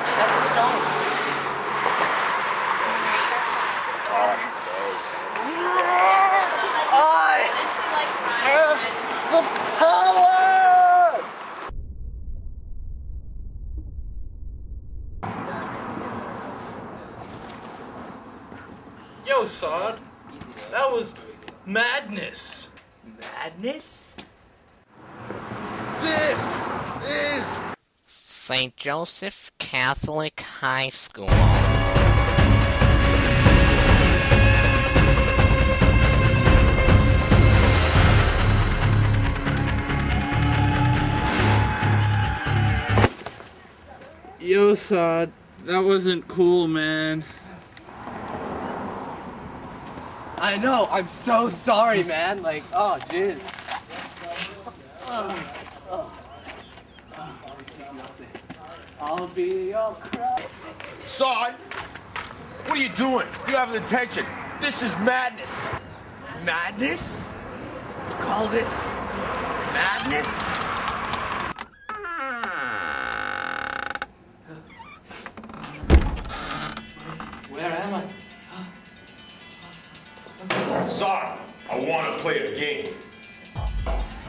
Set in stone. I have the power! Yo, Saad. That was madness. Madness? This is St. Joseph Catholic High School. Yo, Saad. That wasn't cool, man. I know, I'm so sorry, man. Like, oh, jeez. I'll be your crowd. Saad. What are you doing? You have attention. This is madness. Madness? You call this madness? Where am I? Saad, I want to play a game.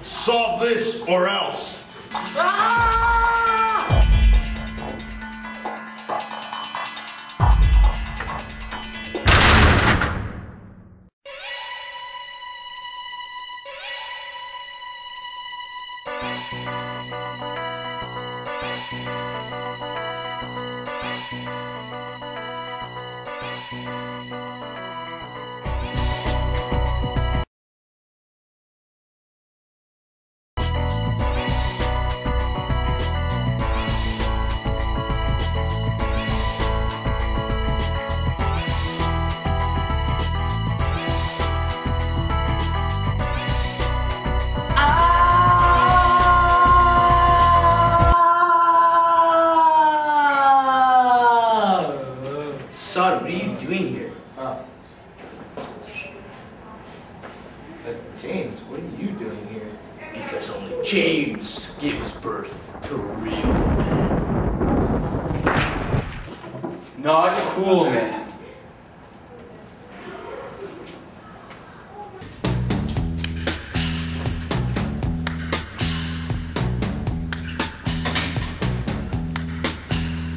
Solve this or else. Saad, what are you doing here? James, what are you doing here? Because only James gives birth to real men. Not cool, man.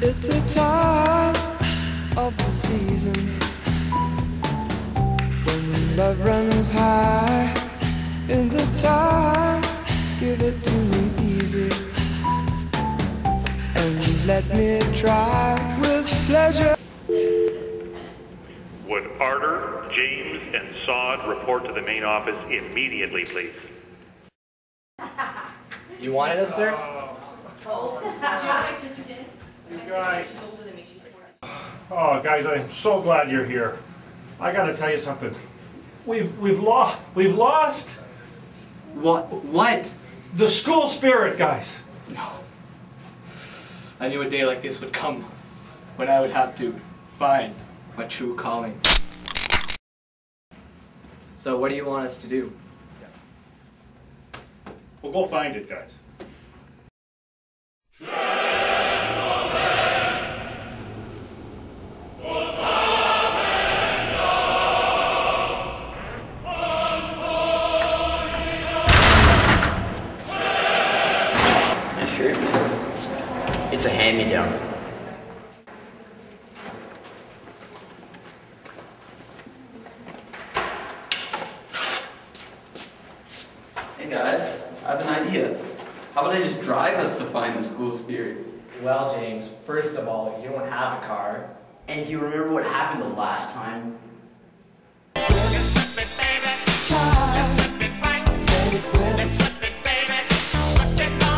It's the time of the season when love runs high. In this time, give it to me easy and let me try with pleasure. Would Artur, James, and Saad report to the main office immediately, please? You wanted us, sir? Oh, guys, I'm so glad you're here. I gotta tell you something. We've lost What? the school spirit, guys. No. I knew a day like this would come when I would have to find my true calling. So what do you want us to do? We'll go find it, guys. It's a hand-me-down. Hey guys, I have an idea. How about I just drive us to find the school spirit? Well, James, first of all, you don't have a car. And do you remember what happened the last time?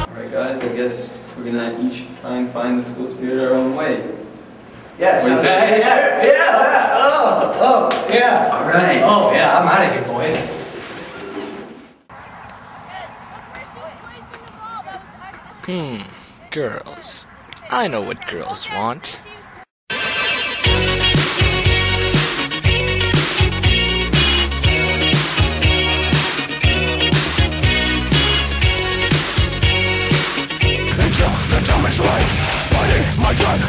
Alright guys, I guess we're gonna each try and find the school spirit our own way. Yes. What is it? Yeah. Oh, yeah. Alright. Oh, yeah, I'm out of here, boys. Girls. I know what girls want. The time is right, biding my time.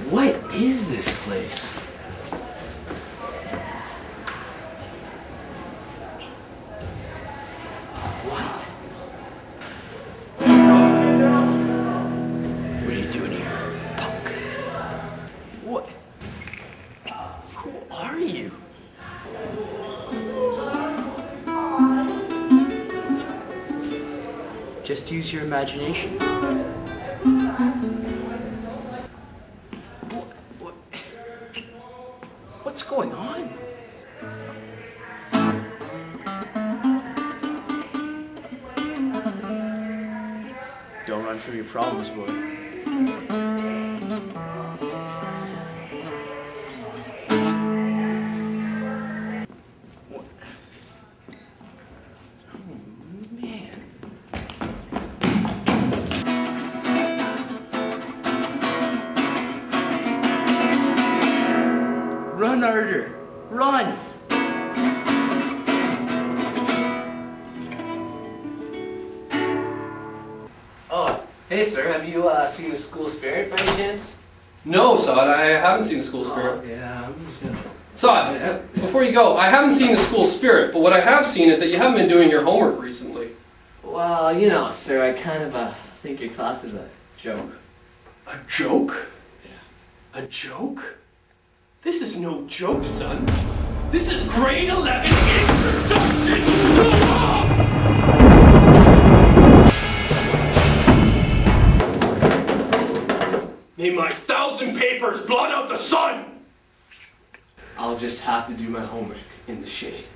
What is this place? What? What are you doing here, punk? What? Who are you? Just use your imagination. What's going on? Don't run from your problems, boy. What? Oh, man. Run, Artur! Run! Oh, hey sir, have you seen the school spirit by any chance? No, Saad, I haven't seen the school spirit. Oh, yeah, I'm just gonna... Saad, before you go, I haven't seen the school spirit, but what I have seen is that you haven't been doing your homework recently. Well, you know, sir, I kind of think your class is a joke. A joke? Yeah. A joke? This is no joke, son. This is grade 11 introduction to law! May my 1,000 papers blot out the sun! I'll just have to do my homework in the shade.